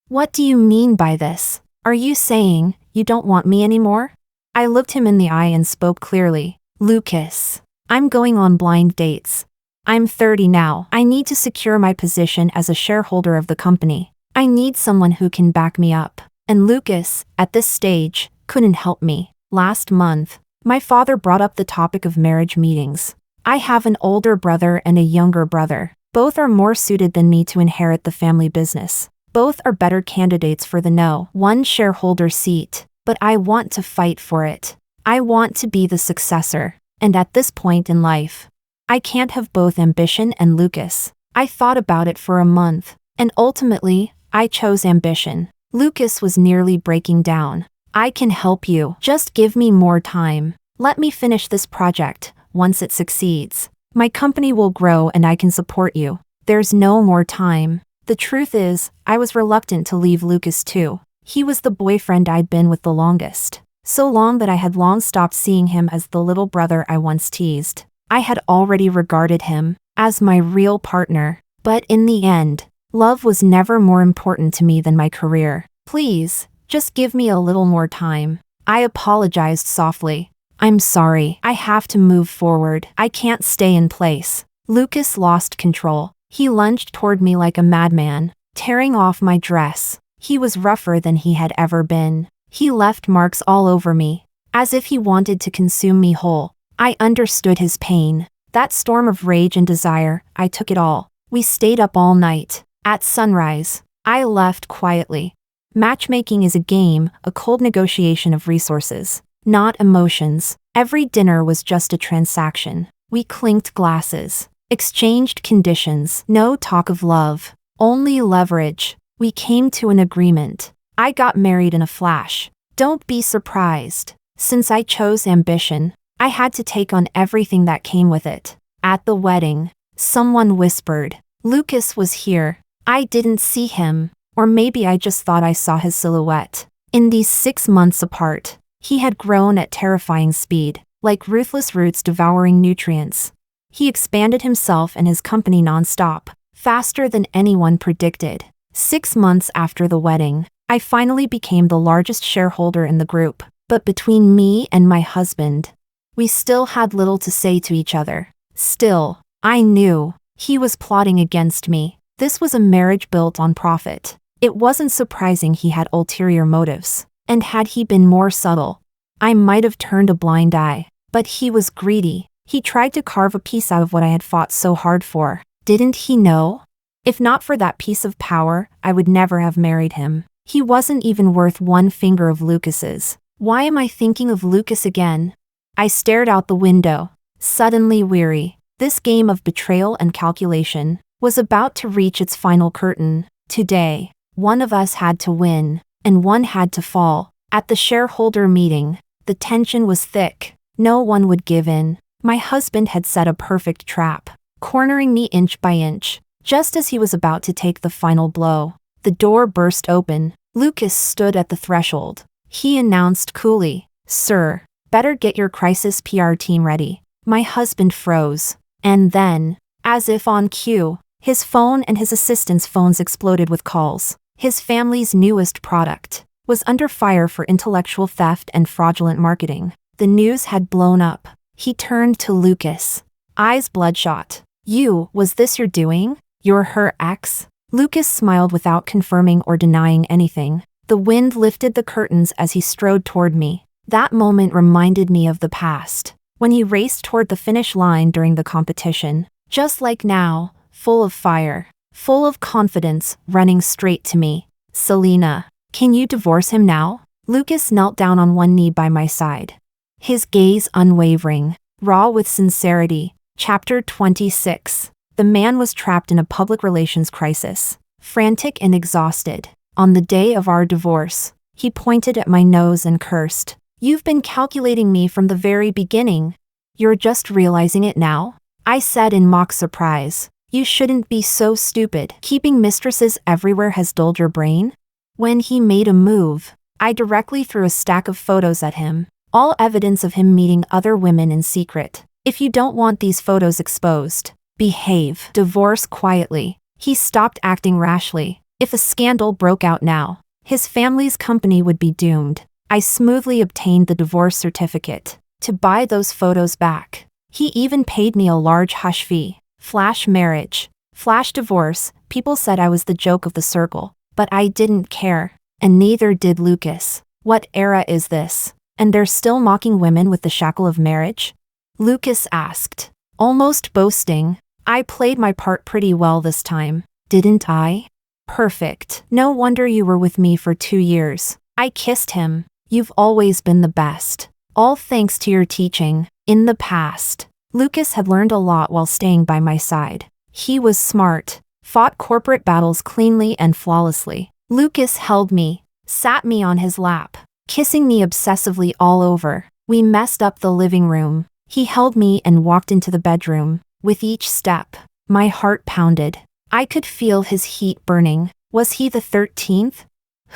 What do you mean by this? Are you saying you don't want me anymore? I looked him in the eye and spoke clearly. Lucas, I'm going on blind dates. I'm 30 now. I need to secure my position as a shareholder of the company. I need someone who can back me up. And Lucas, at this stage, couldn't help me. Last month, my father brought up the topic of marriage meetings. I have an older brother and a younger brother. Both are more suited than me to inherit the family business. Both are better candidates for the no. One shareholder seat, but I want to fight for it. I want to be the successor. And at this point in life, I can't have both ambition and Lucas. I thought about it for a month, and ultimately, I chose ambition. Lucas was nearly breaking down. I can help you. Just give me more time. Let me finish this project. Once it succeeds, my company will grow and I can support you. There's no more time. The truth is, I was reluctant to leave Lucas too. He was the boyfriend I'd been with the longest. So long that I had long stopped seeing him as the little brother I once teased. I had already regarded him as my real partner. But in the end, love was never more important to me than my career. Please, just give me a little more time. I apologized softly. I'm sorry. I have to move forward. I can't stay in place. Lucas lost control. He lunged toward me like a madman, tearing off my dress. He was rougher than he had ever been. He left marks all over me, as if he wanted to consume me whole. I understood his pain. That storm of rage and desire, I took it all. We stayed up all night. At sunrise, I left quietly. Matchmaking is a game, a cold negotiation of resources, not emotions. Every dinner was just a transaction. We clinked glasses, exchanged conditions. No talk of love, only leverage. We came to an agreement. I got married in a flash. Don't be surprised. Since I chose ambition, I had to take on everything that came with it. At the wedding, someone whispered, Lucas was here. I didn't see him, or maybe I just thought I saw his silhouette. In these 6 months apart, he had grown at terrifying speed, like ruthless roots devouring nutrients. He expanded himself and his company nonstop, faster than anyone predicted. 6 months after the wedding, I finally became the largest shareholder in the group. But between me and my husband, we still had little to say to each other. Still, I knew he was plotting against me. This was a marriage built on profit. It wasn't surprising he had ulterior motives. And had he been more subtle, I might have turned a blind eye. But he was greedy. He tried to carve a piece out of what I had fought so hard for. Didn't he know? If not for that piece of power, I would never have married him. He wasn't even worth one finger of Lucas's. Why am I thinking of Lucas again? I stared out the window, suddenly weary. This game of betrayal and calculation was about to reach its final curtain. Today, one of us had to win, and one had to fall. At the shareholder meeting, the tension was thick. No one would give in. My husband had set a perfect trap, cornering me inch by inch. Just as he was about to take the final blow, the door burst open. Lucas stood at the threshold. He announced coolly, Sir, better get your crisis PR team ready. My husband froze. And then, as if on cue, his phone and his assistant's phones exploded with calls. His family's newest product was under fire for intellectual theft and fraudulent marketing. The news had blown up. He turned to Lucas, eyes bloodshot. Was this your doing? You're her ex? Lucas smiled without confirming or denying anything. The wind lifted the curtains as he strode toward me. That moment reminded me of the past, when he raced toward the finish line during the competition. Just like now, full of fire, full of confidence, running straight to me. Selena, can you divorce him now? Lucas knelt down on one knee by my side, his gaze unwavering, raw with sincerity. Chapter 26. The man was trapped in a public relations crisis, frantic and exhausted. On the day of our divorce, he pointed at my nose and cursed. You've been calculating me from the very beginning. You're just realizing it now? I said in mock surprise. You shouldn't be so stupid. Keeping mistresses everywhere has dulled your brain? When he made a move, I directly threw a stack of photos at him, all evidence of him meeting other women in secret. If you don't want these photos exposed, behave. Divorce quietly. He stopped acting rashly. If a scandal broke out now, his family's company would be doomed. I smoothly obtained the divorce certificate to buy those photos back. He even paid me a large hush fee. Flash marriage. Flash divorce. People said I was the joke of the circle, but I didn't care. And neither did Lucas. What era is this? And they're still mocking women with the shackle of marriage? Lucas asked, almost boasting. I played my part pretty well this time, didn't I? Perfect. No wonder you were with me for 2 years. I kissed him. You've always been the best. All thanks to your teaching. In the past, Lucas had learned a lot while staying by my side. He was smart, fought corporate battles cleanly and flawlessly. Lucas held me, sat me on his lap, kissing me obsessively all over. We messed up the living room. He held me and walked into the bedroom. With each step, my heart pounded. I could feel his heat burning. Was he the 13th?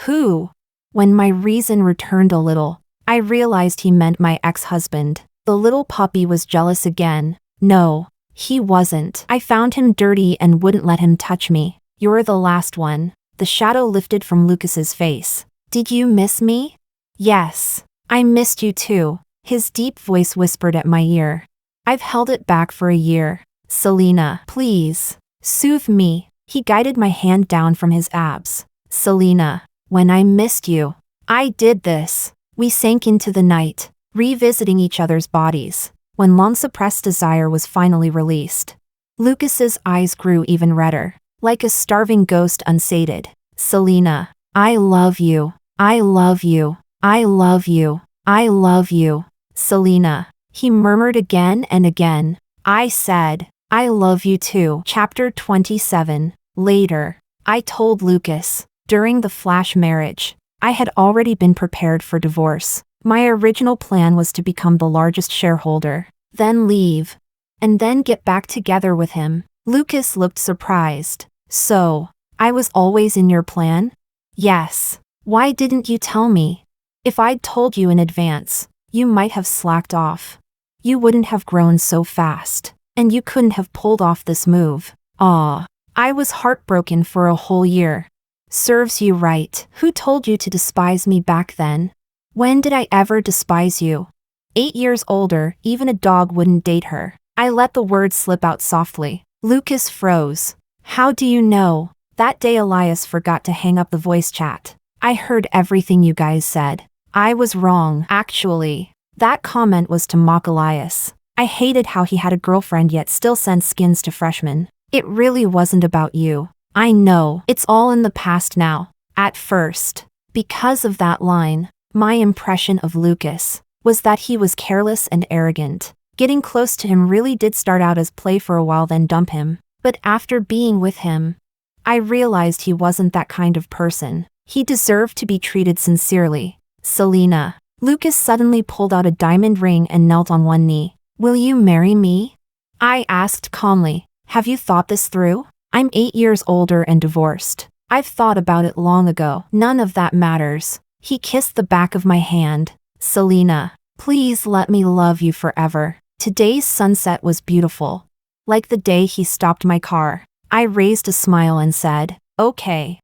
Who? When my reason returned a little, I realized he meant my ex-husband. The little puppy was jealous again. No, he wasn't. I found him dirty and wouldn't let him touch me. You're the last one. The shadow lifted from Lucas's face. Did you miss me? Yes. I missed you too. His deep voice whispered at my ear. I've held it back for a year. Selena, please. Soothe me. He guided my hand down from his abs. Selena, when I missed you, I did this. We sank into the night, revisiting each other's bodies. When long-suppressed desire was finally released, Lucas's eyes grew even redder, like a starving ghost unsated. Selena, I love you. I love you. I love you. I love you. Selena, he murmured again and again. I said, I love you too. Chapter 27. Later, I told Lucas, during the flash marriage, I had already been prepared for divorce. My original plan was to become the largest shareholder, then leave, and then get back together with him. Lucas looked surprised. So, I was always in your plan? Yes. Why didn't you tell me? If I'd told you in advance, you might have slacked off. You wouldn't have grown so fast, and you couldn't have pulled off this move. I was heartbroken for a whole year. Serves you right. Who told you to despise me back then? When did I ever despise you? 8 years older, even a dog wouldn't date her. I let the words slip out softly. Lucas froze. How do you know? That day Elias forgot to hang up the voice chat. I heard everything you guys said. I was wrong, actually. That comment was to mock Elias. I hated how he had a girlfriend yet still sent skins to freshmen. It really wasn't about you. I know, it's all in the past now. At first, because of that line, my impression of Lucas was that he was careless and arrogant. Getting close to him really did start out as play for a while, then dump him. But after being with him, I realized he wasn't that kind of person. He deserved to be treated sincerely. Selena. Lucas suddenly pulled out a diamond ring and knelt on one knee. Will you marry me? I asked calmly. Have you thought this through? I'm 8 years older and divorced. I've thought about it long ago. None of that matters. He kissed the back of my hand. Selena, please let me love you forever. Today's sunset was beautiful. Like the day he stopped my car. I raised a smile and said, okay.